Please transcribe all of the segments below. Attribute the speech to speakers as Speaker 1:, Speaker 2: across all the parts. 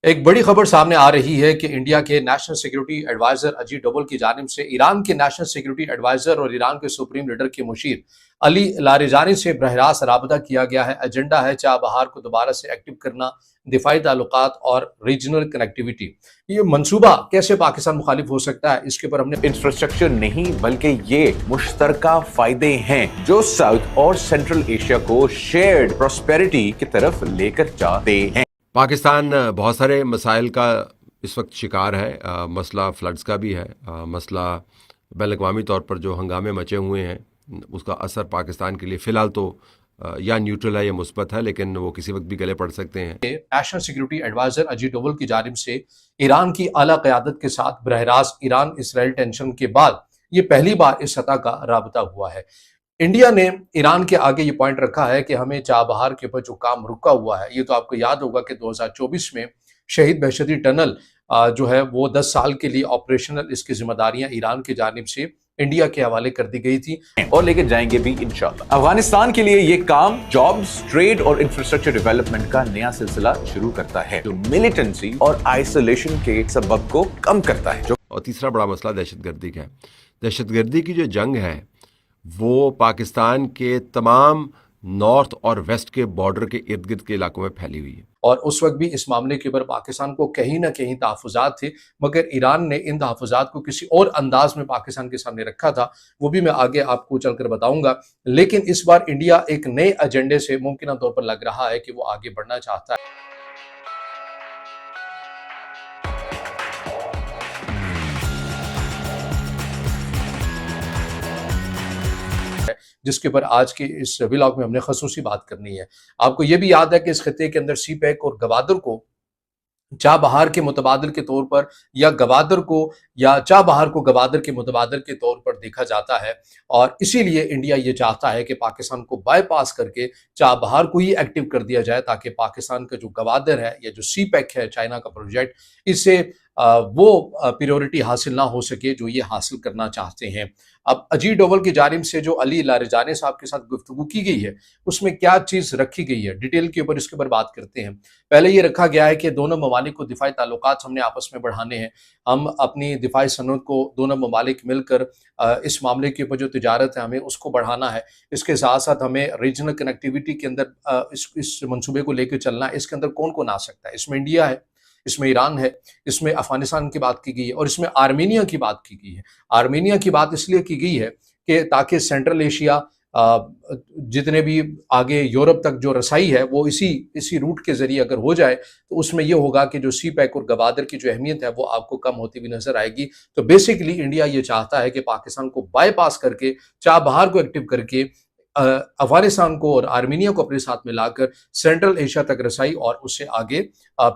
Speaker 1: ایک بڑی خبر سامنے آ رہی ہے کہ انڈیا کے نیشنل سیکیورٹی ایڈوائزر اجیت ڈوبھل کی جانب سے ایران کے نیشنل سیکیورٹی ایڈوائزر اور ایران کے سپریم لیڈر کے مشیر علی لاریجانی سے براہ راست رابطہ کیا گیا ہے۔ ایجنڈا ہے چابہار کو دوبارہ سے ایکٹیو کرنا، دفاعی تعلقات اور ریجنل کنیکٹیویٹی۔ یہ منصوبہ کیسے پاکستان مخالف ہو سکتا ہے، اس کے اوپر ہم نے
Speaker 2: انفراسٹرکچر نہیں بلکہ یہ مشترکہ فائدے ہیں جو ساؤتھ اور سینٹرل ایشیا کو شیئرڈ پراسپیرٹی کی طرف لے کر جاتے ہیں۔
Speaker 3: پاکستان بہت سارے مسائل کا اس وقت شکار ہے، مسئلہ فلڈز کا بھی ہے، مسئلہ بین الاقوامی طور پر جو ہنگامے مچے ہوئے ہیں اس کا اثر پاکستان کے لیے فی الحال تو یا نیوٹرل ہے یا مثبت ہے، لیکن وہ کسی وقت بھی گلے پڑ سکتے ہیں۔
Speaker 1: نیشنل سیکیورٹی ایڈوائزر اجیت ڈوبھل کی جانب سے ایران کی اعلیٰ قیادت کے ساتھ براہ راست ایران اسرائیل ٹینشن کے بعد یہ پہلی بار اس سطح کا رابطہ ہوا ہے۔ انڈیا نے ایران کے آگے یہ پوائنٹ رکھا ہے کہ ہمیں چابہار کے اوپر جو کام رکا ہوا ہے، یہ تو آپ کو یاد ہوگا کہ 2024 میں شہید بہشتی ٹنل جو ہے وہ 10 سال کے لیے آپریشنل، اس کی ذمہ داریاں ایران کی جانب سے انڈیا کے حوالے کر دی گئی تھی
Speaker 2: اور لے کے جائیں گے بھی انشاءاللہ۔ افغانستان کے لیے یہ کام جابز، ٹریڈ اور انفراسٹرکچر ڈیولپمنٹ کا نیا سلسلہ شروع کرتا ہے جو ملیٹنسی اور آئسولیشن کے سبب کو کم کرتا ہے۔
Speaker 3: اور تیسرا بڑا مسئلہ دہشت گردی کا ہے۔ دہشت گردی کی جو جنگ ہے وہ پاکستان کے تمام نارتھ اور ویسٹ کے بارڈر کے ارد گرد کے علاقوں میں پھیلی ہوئی ہے،
Speaker 1: اور اس وقت بھی اس معاملے کے اوپر پاکستان کو کہیں نہ کہیں تحفظات تھے، مگر ایران نے ان تحفظات کو کسی اور انداز میں پاکستان کے سامنے رکھا تھا، وہ بھی میں آگے آپ کو چل کر بتاؤں گا۔ لیکن اس بار انڈیا ایک نئے ایجنڈے سے ممکنہ طور پر لگ رہا ہے کہ وہ آگے بڑھنا چاہتا ہے، جس کے اوپر آج کے اس ولاگ میں ہم نے خصوصی بات کرنی ہے۔ آپ کو یہ بھی یاد ہے کہ اس خطے کے اندر سی پیک اور گوادر کو چابہار کے متبادل کے طور پر یا چابہار کو گوادر کے متبادل کے طور پر دیکھا جاتا ہے، اور اسی لیے انڈیا یہ چاہتا ہے کہ پاکستان کو بائی پاس کر کے چابہار کو ہی ایکٹیو کر دیا جائے، تاکہ پاکستان کا جو گوادر ہے یا جو سی پیک ہے چائنا کا پروجیکٹ، اس سے وہ پیورٹی حاصل نہ ہو سکے جو یہ حاصل کرنا چاہتے ہیں۔ اب اجیت ڈوبھل کی جانب سے جو علی لاریجانی صاحب کے ساتھ گفتگو کی گئی ہے، اس میں کیا چیز رکھی گئی ہے، ڈیٹیل کے اوپر اس کے اوپر بات کرتے ہیں۔ پہلے یہ رکھا گیا ہے کہ دونوں ممالک کو دفاعی تعلقات ہم نے آپس میں بڑھانے ہیں، ہم اپنی دفاعی صنعت کو دونوں ممالک مل کر اس معاملے کے اوپر جو تجارت ہے ہمیں اس کو بڑھانا ہے، اس کے ساتھ ساتھ ہمیں ریجنل کنیکٹیویٹی کے اندر اس منصوبے کو لے کے چلنا ہے۔ اس کے اندر کون کون آ سکتا ہے؟ اس میں انڈیا ہے، اس میں ایران ہے، اس میں افغانستان کی بات کی گئی ہے، اور اس میں آرمینیا کی بات کی گئی ہے۔ آرمینیا کی بات اس لیے کی گئی ہے کہ تاکہ سینٹرل ایشیا جتنے بھی آگے یورپ تک جو رسائی ہے وہ اسی روٹ کے ذریعے اگر ہو جائے تو اس میں یہ ہوگا کہ جو سی پیک اور گوادر کی جو اہمیت ہے وہ آپ کو کم ہوتی ہوئی نظر آئے گی۔ تو بیسیکلی انڈیا یہ چاہتا ہے کہ پاکستان کو بائی پاس کر کے چابہار کو ایکٹیو کر کے افغانستان کو اور آرمینیا کو اپنے ساتھ ملا کر سینٹرل ایشیا تک رسائی اور اس سے آگے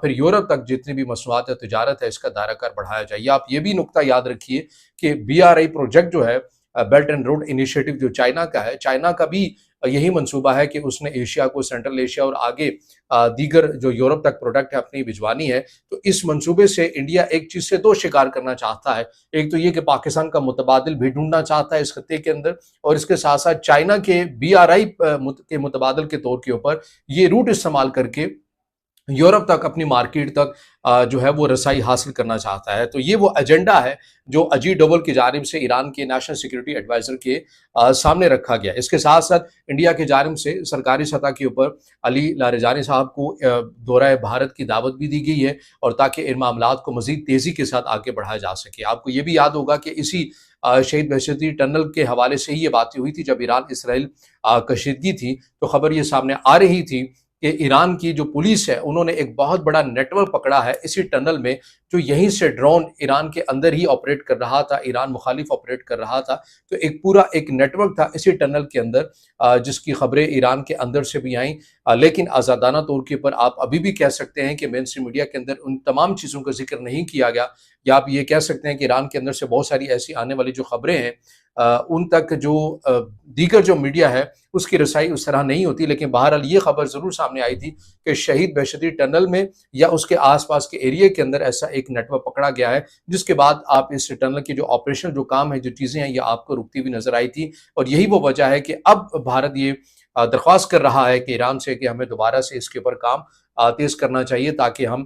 Speaker 1: پھر یورپ تک جتنی بھی مصنوعات ہے، تجارت ہے، اس کا دائرہ کار بڑھایا جائے۔ آپ یہ بھی نقطہ یاد رکھیے کہ BRI پروجیکٹ جو ہے، بیلٹ اینڈ روڈ انیشیٹو جو چائنا کا ہے، چائنا کا بھی یہی منصوبہ ہے کہ اس نے ایشیا کو، سینٹرل ایشیا اور آگے دیگر جو یورپ تک پروڈکٹ ہے اپنی بھجوانی ہے۔ تو اس منصوبے سے انڈیا ایک چیز سے دو شکار کرنا چاہتا ہے، ایک تو یہ کہ پاکستان کا متبادل بھی ڈھونڈنا چاہتا ہے اس خطے کے اندر، اور اس کے ساتھ ساتھ چائنا کے BRI کے متبادل کے طور کے اوپر یہ روٹ استعمال کر کے یورپ تک، اپنی مارکیٹ تک جو ہے وہ رسائی حاصل کرنا چاہتا ہے۔ تو یہ وہ ایجنڈا ہے جو اجیت ڈوبھل کی جانب سے ایران کے نیشنل سیکیورٹی ایڈوائزر کے سامنے رکھا گیا۔ اس کے ساتھ ساتھ انڈیا کی جانب سے سرکاری سطح کے اوپر علی لاریجانی صاحب کو دورہ بھارت کی دعوت بھی دی گئی ہے، اور تاکہ ان معاملات کو مزید تیزی کے ساتھ آگے بڑھایا جا سکے۔ آپ کو یہ بھی یاد ہوگا کہ اسی شہید بہشتی ٹنل کے حوالے سے ہی یہ باتیں ہوئی تھی جب ایران اسرائیل کشیدگی تھی، تو خبر یہ سامنے آ رہی تھی کہ ایران کی جو پولیس ہے انہوں نے ایک بہت بڑا نیٹ ورک پکڑا ہے اسی ٹنل میں، جو یہیں سے ڈرون ایران کے اندر ہی آپریٹ کر رہا تھا، ایران مخالف آپریٹ کر رہا تھا۔ تو ایک پورا ایک نیٹ ورک تھا اسی ٹنل کے اندر، جس کی خبریں ایران کے اندر سے بھی آئیں، لیکن آزادانہ طور کے اوپر آپ ابھی بھی کہہ سکتے ہیں کہ مین اسٹریم میڈیا کے اندر ان تمام چیزوں کا ذکر نہیں کیا گیا، یا آپ یہ کہہ سکتے ہیں کہ ایران کے اندر سے بہت ساری ایسی آنے والی جو خبریں ہیں ان تک جو دیگر جو میڈیا ہے اس کی رسائی اس طرح نہیں ہوتی۔ لیکن بہرحال یہ خبر ضرور سامنے آئی تھی کہ شہید بہشتی ٹنل میں یا اس کے آس پاس کے ایریے کے اندر ایسا ایک نیٹ ورک پکڑا گیا ہے، جس کے بعد آپ اس ٹنل کے جو آپریشن جو کام ہے، جو چیزیں ہیں، یہ آپ کو رکتی ہوئی نظر آئی تھی۔ اور یہی وہ وجہ ہے کہ اب بھارت یہ درخواست کر رہا ہے کہ ایران سے کہ ہمیں دوبارہ سے اس کے اوپر کام تیز کرنا چاہیے، تاکہ ہم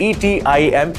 Speaker 2: ETIM,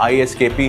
Speaker 2: ISKP